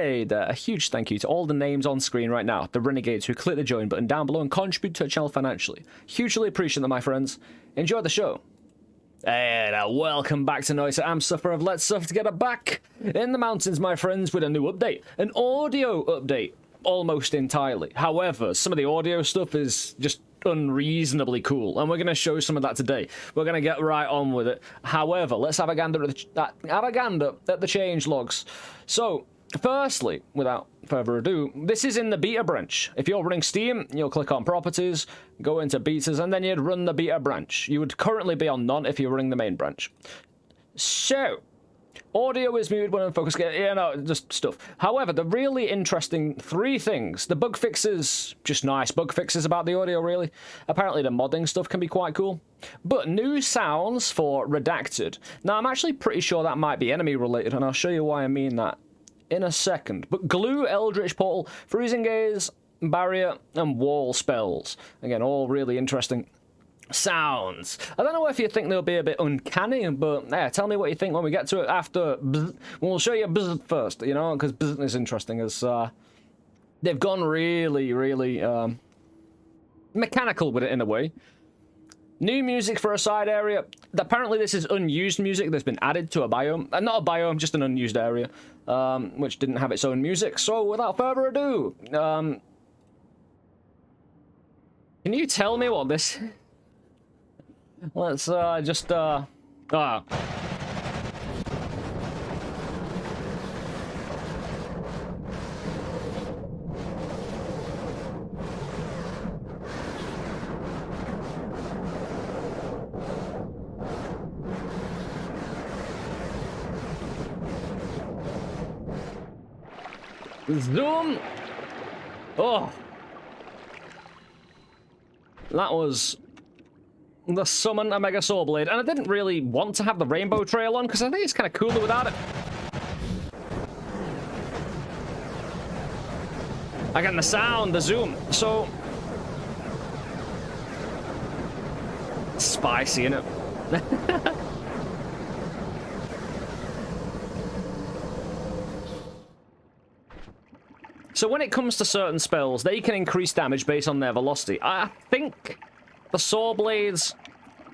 hey there, a huge thank you to all the names on screen right now, the renegades who click the join button down below and contribute to the channel financially. Hugely appreciate that, my friends. Enjoy the show. And welcome back to Noita. I'm Suffer of Let's Suffer Together, back in the mountains, my friends, with a new update. An audio update, almost entirely. However, some of the audio stuff is just unreasonably cool, and we're going to show some of that today. We're going to get right on with it. However, let's have a gander at the change logs. So, firstly, without further ado, this is in the beta branch. If you're running Steam, you'll click on properties, go into betas, and then you'd run the beta branch. You would currently be on none if you're running the main branch. So, audio is muted when in focus, just stuff. However, the really interesting three things, the bug fixes, just nice bug fixes about the audio, really. Apparently the modding stuff can be quite cool. But new sounds for redacted. Now, I'm actually pretty sure that might be enemy related, and I'll show you why I mean that in a second. But glue, eldritch portal, freezing gaze, barrier, and wall spells. Again, all really interesting sounds. I don't know if you think they'll be a bit uncanny, but yeah, tell me what you think when we get to it after. We'll show you bzz first, you know, because bzz is interesting, as they've gone really, really mechanical with it in a way. New music for a side area. Apparently this is unused music that's been added to a biome. Not a biome, just an unused area, which didn't have its own music. So without further ado, can you tell me what this is? Let's zoom. Oh, that was the summon a Mega Saw Blade, and I didn't really want to have the rainbow trail on because I think it's kind of cooler without it. Again, the sound, the zoom, so spicy, innit? So when it comes to certain spells, they can increase damage based on their velocity. I think the saw blades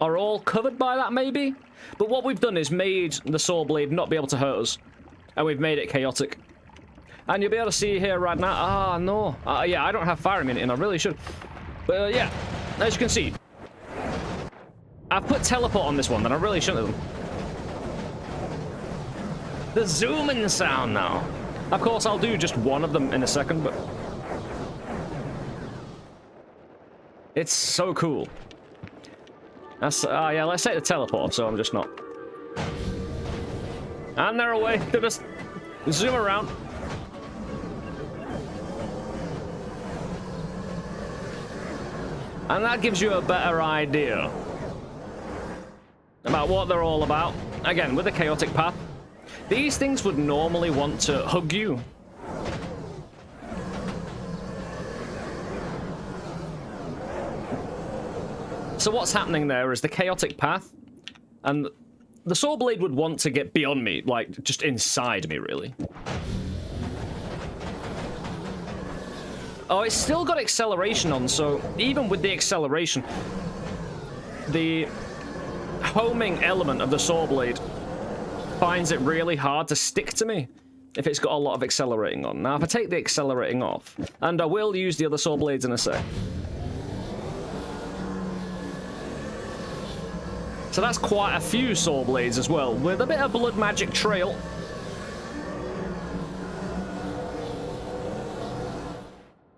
are all covered by that, maybe? But what we've done is made the saw blade not be able to hurt us. And we've made it chaotic. And you'll be able to see here right now. Ah, no. Yeah, I don't have fire immunity, and I really should. But yeah, as you can see, I've put teleport on this one, and I really shouldn't have. The zooming sound now. Of course, I'll do just one of them in a second, but it's so cool. That's, yeah, let's take the teleport, so I'm just not. And they're away. They just zoom around. And that gives you a better idea about what they're all about. Again, with the chaotic path, these things would normally want to hug you. So what's happening there is the chaotic path, and the saw blade would want to get beyond me, like just inside me, really. Oh, it's still got acceleration on, so even with the acceleration, the homing element of the saw blade finds it really hard to stick to me if it's got a lot of accelerating on. Now, if I take the accelerating off, and I will use the other saw blades in a sec. So that's quite a few saw blades as well, with a bit of blood magic trail.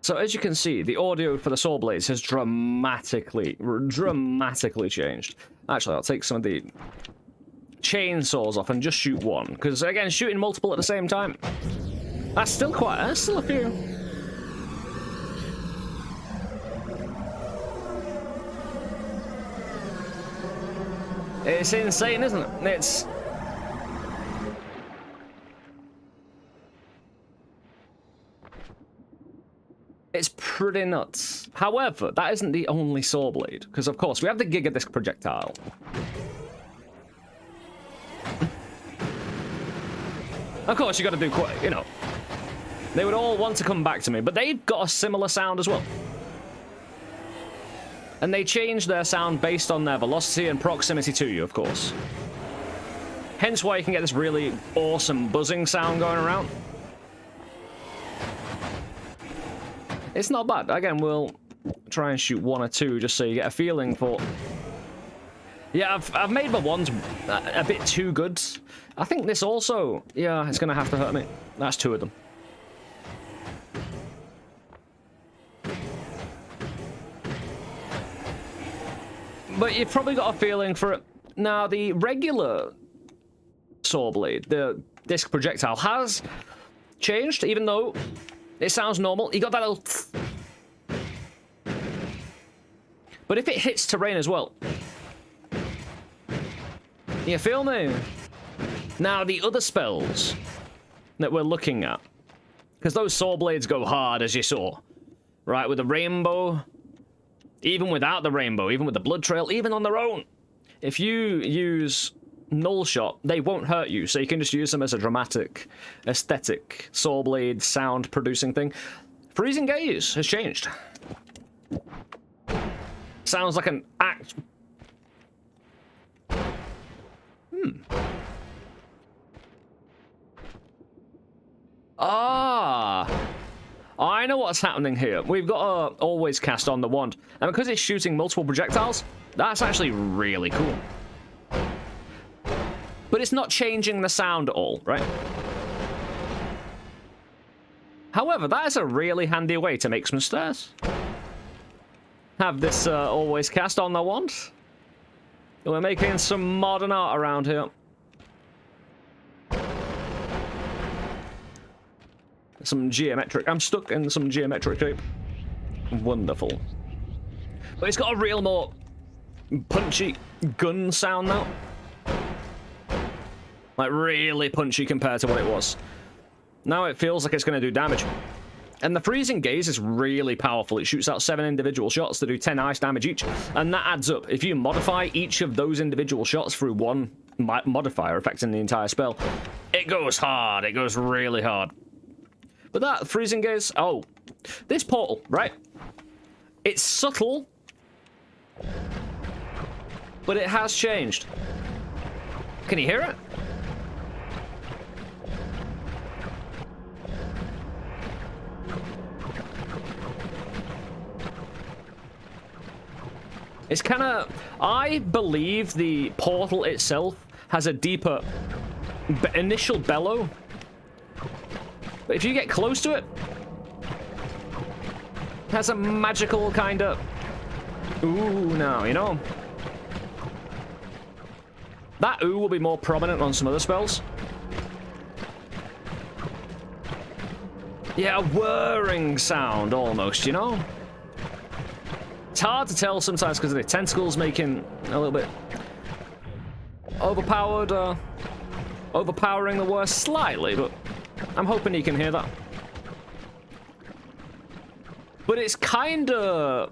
So as you can see, the audio for the saw blades has dramatically changed. Actually, I'll take some of the chainsaws off and just shoot one, because again, shooting multiple at the same time, that's still a few. It's insane, isn't it? It's pretty nuts. However, that isn't the only saw blade, because of course we have the Gigadisc projectile. Of course, you got to do quite, you know, They would all want to come back to me, but they've got a similar sound as well. And they change their sound based on their velocity and proximity to you, of course. Hence why you can get this really awesome buzzing sound going around. It's not bad. Again, we'll try and shoot one or two just so you get a feeling for... Yeah, I've made my ones a bit too good. I think this also... Yeah, it's going to have to hurt me. That's two of them. But you've probably got a feeling for it. Now, the regular saw blade, the disc projectile, has changed, even though it sounds normal. You got that little... But if it hits terrain as well... You feel me? Now, the other spells that we're looking at, because those saw blades go hard, as you saw, right? With the rainbow, even without the rainbow, even with the blood trail, even on their own. If you use null shot, they won't hurt you, so you can just use them as a dramatic, aesthetic, saw blade sound producing thing. Freezing gaze has changed. Sounds like an act. I know what's happening here. We've got to always cast on the wand, and because it's shooting multiple projectiles, that's actually really cool. But it's not changing the sound at all, right? However, that is a really handy way to make some stairs. Have this always cast on the wand. We're making some modern art around here. Some geometric... I'm stuck in some geometric shape. Wonderful. But it's got a real more punchy gun sound now. Like, really punchy compared to what it was. Now it feels like it's going to do damage. And the freezing gaze is really powerful. It shoots out 7 individual shots to do 10 ice damage each. And that adds up. If you modify each of those individual shots through one modifier affecting the entire spell, it goes hard. It goes really hard. But that freezing gaze... Oh. This portal, right? It's subtle. But it has changed. Can you hear it? It's kind of... I believe the portal itself has a deeper initial bellow. But if you get close to it, it has a magical kind of... Ooh, now, you know? That ooh will be more prominent on some other spells. Yeah, a whirring sound, almost, you know? It's hard to tell sometimes because of the tentacles making a little bit overpowered, overpowering the worst slightly, but I'm hoping you can hear that. But it's kind of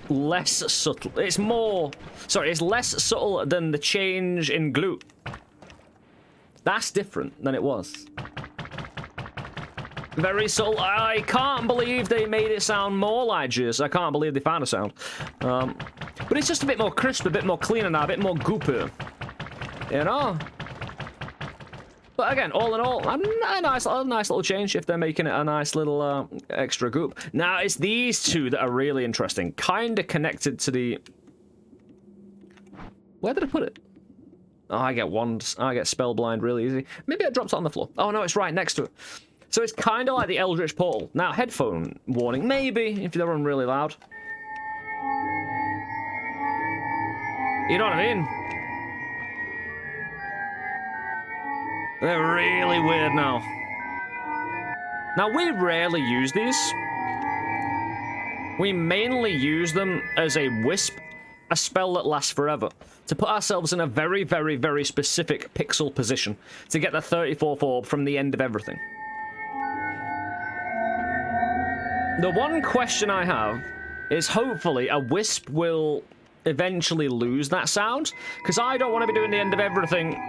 less subtle. It's more... Sorry, it's less subtle than the change in glute. That's different than it was. Very subtle. I can't believe they made it sound more like this. I can't believe they found a sound. But it's just a bit more crisp, a bit more cleaner now, a bit more goopy. You know? But again, all in all, a nice little change if they're making it a nice little extra goop. Now, it's these two that are really interesting. Kind of connected to the... Where did I put it? Oh, I get wands. I get spellblind really easy. Maybe I dropped it on the floor. Oh, no, it's right next to it. So it's kind of like the Eldritch Portal. Now, headphone warning, maybe, if they run really loud. You know what I mean? They're really weird now. Now, we rarely use these. We mainly use them as a wisp, a spell that lasts forever, to put ourselves in a very, very, very specific pixel position to get the 34th orb from the end of everything. The one question I have is hopefully a wisp will eventually lose that sound, because I don't want to be doing the end of everything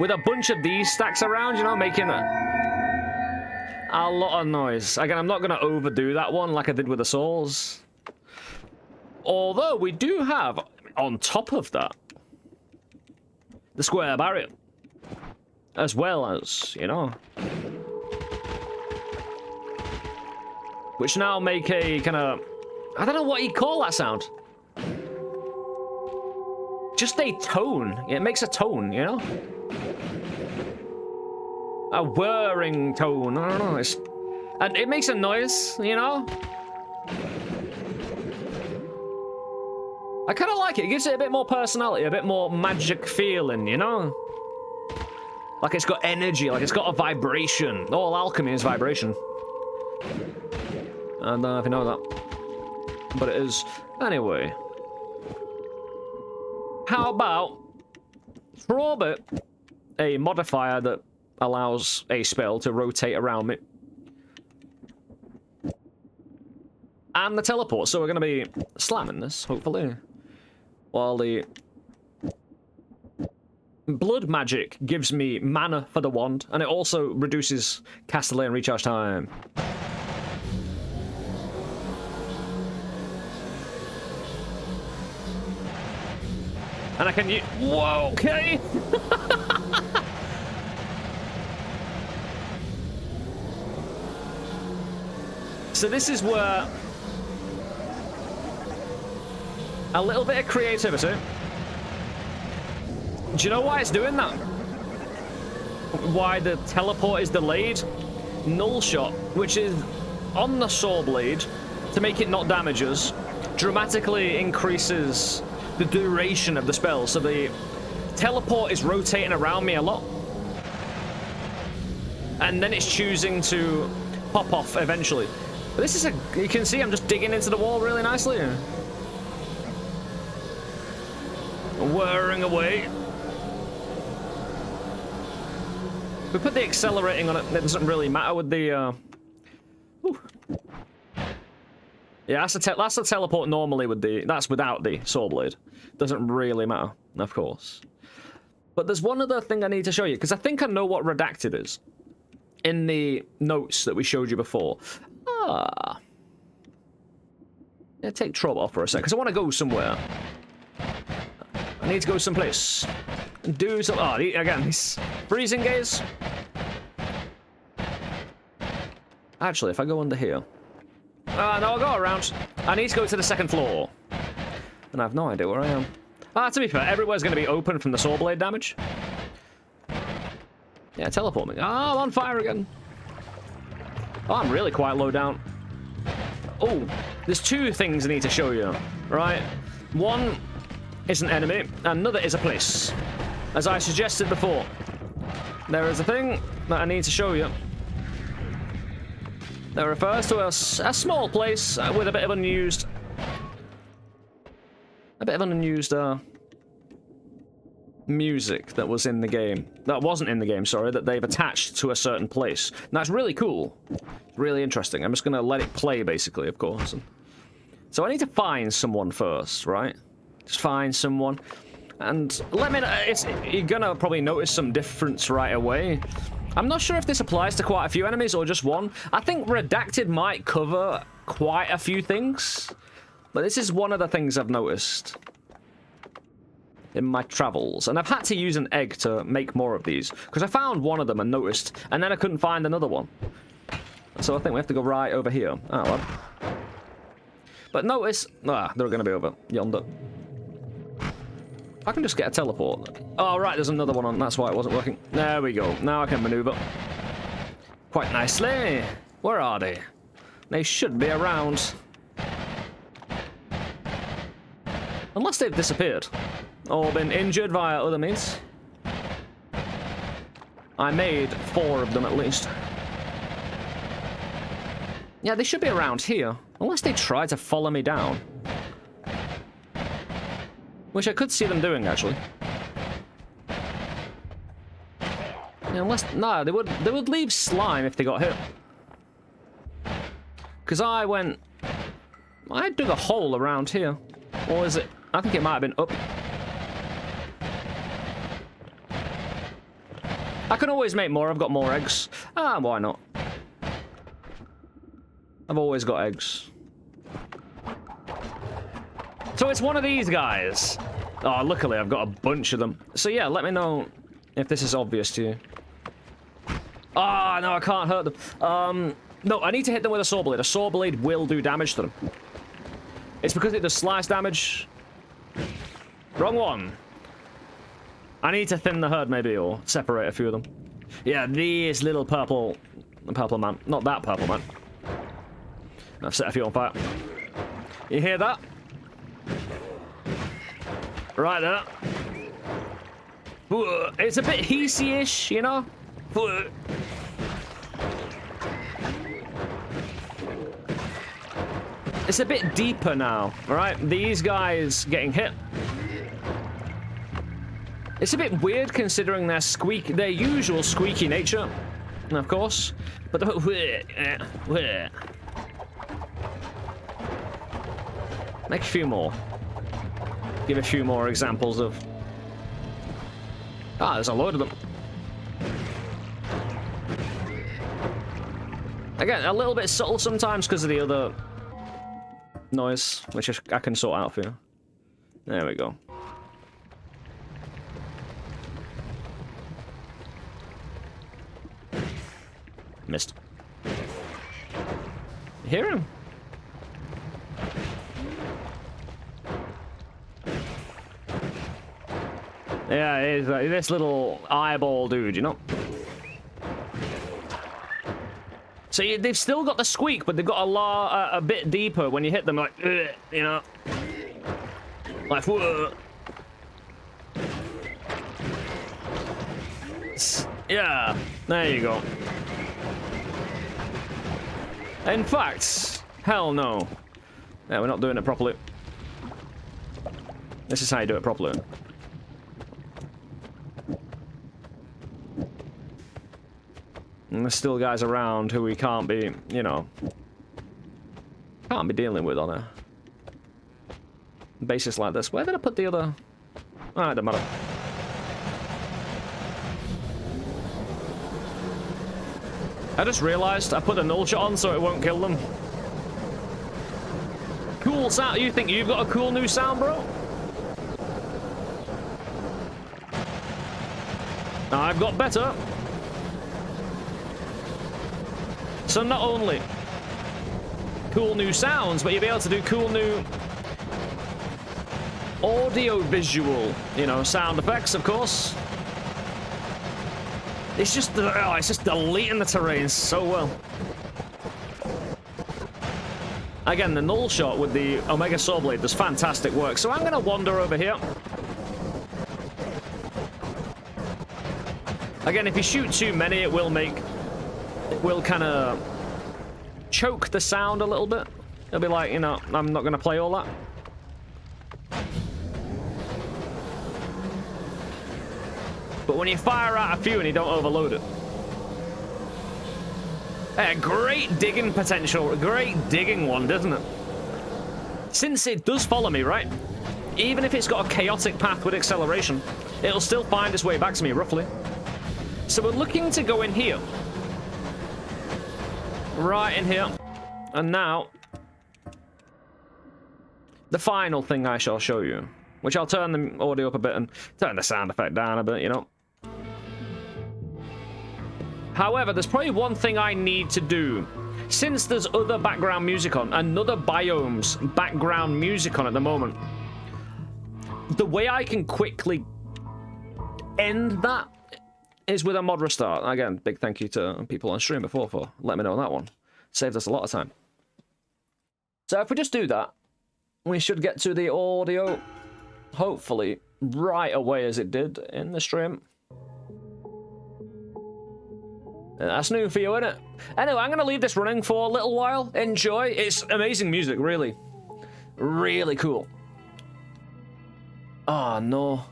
with a bunch of these stacks around, you know, making a... A lot of noise. Again, I'm not going to overdo that one like I did with the saws. Although we do have, on top of that, the square barrier. As well as, you know, which now make a kind of, I don't know what you'd call that sound. Just a tone. It makes a tone, you know? A whirring tone. I don't know. And it makes a noise, you know? I kind of like it. It gives it a bit more personality, a bit more magic feeling, you know? Like it's got energy, like it's got a vibration. All alchemy is vibration. I don't know if you know that. But it is. Anyway. How about probably a modifier that allows a spell to rotate around me. And the teleport. So we're going to be slamming this, hopefully. While the blood magic gives me mana for the wand, and it also reduces castellan recharge time. And I can use... Whoa, okay! So this is where... a little bit of creativity. Do you know why it's doing that? Why the teleport is delayed? Null shot, which is on the saw blade, to make it not damage us, dramatically increases the duration of the spell. So the teleport is rotating around me a lot. And then it's choosing to pop off eventually. But this is a... you can see I'm just digging into the wall really nicely. Whirring away. We put the accelerating on it. It doesn't really matter with the. Yeah, that's the teleport normally with the. That's without the saw blade. Doesn't really matter, of course. But there's one other thing I need to show you because I think I know what redacted is in the notes that we showed you before. Ah. Yeah, take trouble off for a sec because I want to go somewhere. I need to go someplace and do some. Oh, again, these freezing gaze. Actually, if I go under here. No, I'll go around. I need to go to the second floor. And I have no idea where I am. To be fair, everywhere's going to be open from the saw blade damage. Yeah, teleport me. I'm on fire again. Oh, I'm really quite low down. Oh, there's two things I need to show you, right? One is an enemy, and another is a place. As I suggested before, there is a thing that I need to show you. That refers to a small place with a bit of unused... music that was in the game. That wasn't in the game, sorry, that they've attached to a certain place. And that's really cool. Really interesting. I'm just going to let it play, basically, of course. So I need to find someone first, right? Just find someone. And let me know, you're going to probably notice some difference right away. I'm not sure if this applies to quite a few enemies or just one. I think Redacted might cover quite a few things. But this is one of the things I've noticed in my travels. And I've had to use an egg to make more of these. Because I found one of them and noticed. And then I couldn't find another one. So I think we have to go right over here. Oh, well. But notice... they're going to be over yonder. I can just get a teleport. Oh, right, there's another one on. That's why it wasn't working. There we go. Now I can maneuver. Quite nicely. Where are they? They should be around. Unless they've disappeared. Or been injured via other means. I made 4 of them at least. Yeah, they should be around here. Unless they try to follow me down. Which I could see them doing, actually. Yeah, unless... no, they would leave slime if they got hit. Because I dug a hole around here. Or is it... I think it might have been up. I can always make more. I've got more eggs. Why not? I've always got eggs. So it's one of these guys. Oh, luckily I've got a bunch of them. So yeah, let me know if this is obvious to you. Ah, no, I can't hurt them. No, I need to hit them with a saw blade. A saw blade will do damage to them. It's because it does slice damage. Wrong one. I need to thin the herd, maybe, or separate a few of them. Yeah, these little purple man. Not that purple man. I've set a few on fire. You hear that? Right there. It's a bit heesy-ish, you know? It's a bit deeper now, alright? These guys getting hit. It's a bit weird considering their usual squeaky nature, of course. But the make a few more. Give a few more examples of. Ah, there's a load of them. Again, a little bit subtle sometimes because of the other noise, which I can sort out for you. There we go. Missed. You hear him? Yeah, he's this little eyeball dude, you know? So they've still got the squeak, but they've got a bit deeper when you hit them, like, you know? Like, whoa. Yeah, there you go. In fact, hell no. Yeah, we're not doing it properly. This is how you do it properly. And there's still guys around who we can't be, you know, can't be dealing with on a basis like this. Where did I put the other? Ah, it doesn't matter. I just realized I put the null shot on so it won't kill them. Cool sound. You think you've got a cool new sound, bro? I've got better. So not only cool new sounds, but you'll be able to do cool new audio-visual, you know, sound effects, of course. It's just deleting the terrain so well. Again, the null shot with the Omega Saw Blade does fantastic work. So I'm going to wander over here. Again, if you shoot too many, it will kind of choke the sound a little bit. It'll be like, you know, I'm not going to play all that. But when you fire out a few and you don't overload it. Great digging potential. Great digging one, doesn't it? Since it does follow me, right? Even if it's got a chaotic path with acceleration, it'll still find its way back to me, roughly. So we're looking to go in here. Right in here. And now, the final thing I shall show you, which I'll turn the audio up a bit and turn the sound effect down a bit, you know. However, there's probably one thing I need to do. Since there's other background music on, another biome's background music on at the moment, the way I can quickly end that is with a mod restart. Again, big thank you to people on stream before for letting me know that one. Saved us a lot of time. So if we just do that, we should get to the audio, hopefully, right away as it did in the stream. That's new for you, isn't it? Anyway, I'm going to leave this running for a little while. Enjoy. It's amazing music, really. Really cool. Oh, no.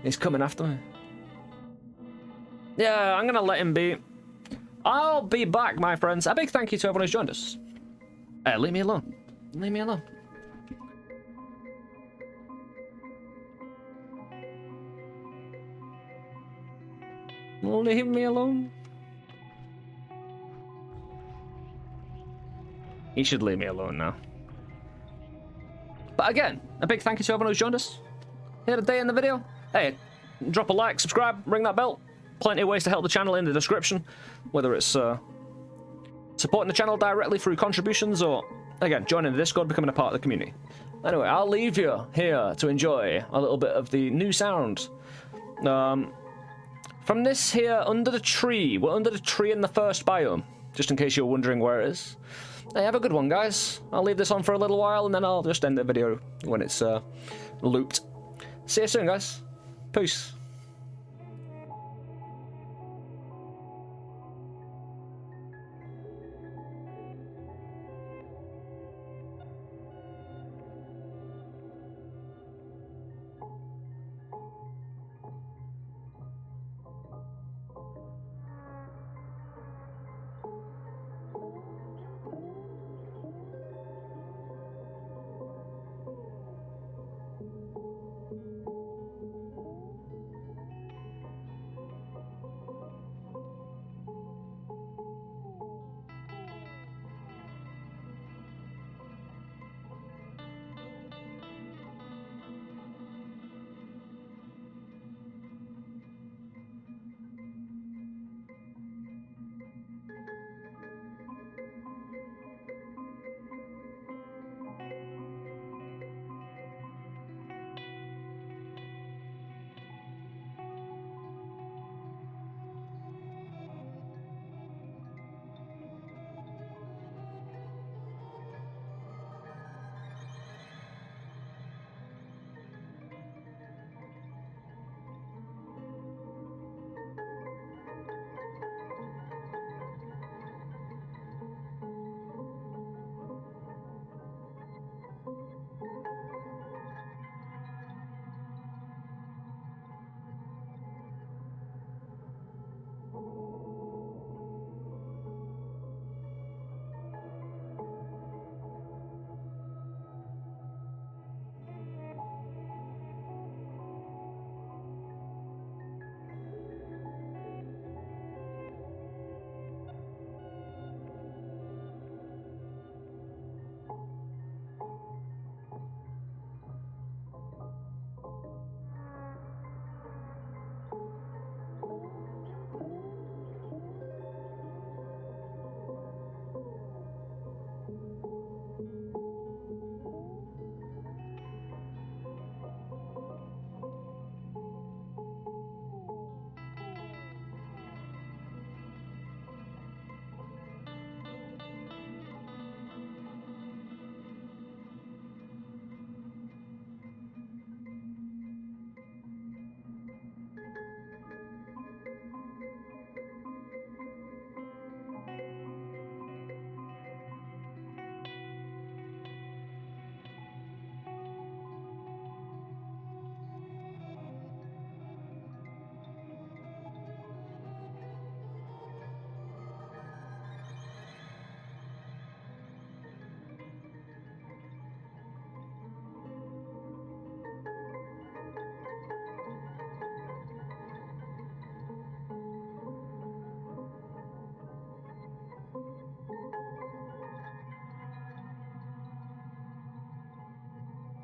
He's coming after me. Yeah, I'm going to let him be. I'll be back, my friends. A big thank you to everyone who's joined us. Leave me alone. Leave me alone. Leave me alone. He should leave me alone now. But again, a big thank you to everyone who's joined us here today in the video. Hey, drop a like, subscribe, ring that bell. Plenty of ways to help the channel in the description, whether it's supporting the channel directly through contributions or, again, joining the Discord, becoming a part of the community. Anyway, I'll leave you here to enjoy a little bit of the new sound. From this here, under the tree. We're under the tree in the first biome, just in case you're wondering where it is. Hey, have a good one, guys. I'll leave this on for a little while, and then I'll just end the video when it's looped. See you soon, guys. Peace.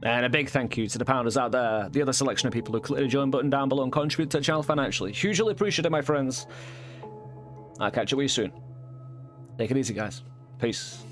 And a big thank you to the pounders out there, the other selection of people who click the join button down below and contribute to the channel financially. Hugely appreciated, my friends. I'll catch up with you soon. Take it easy, guys. Peace.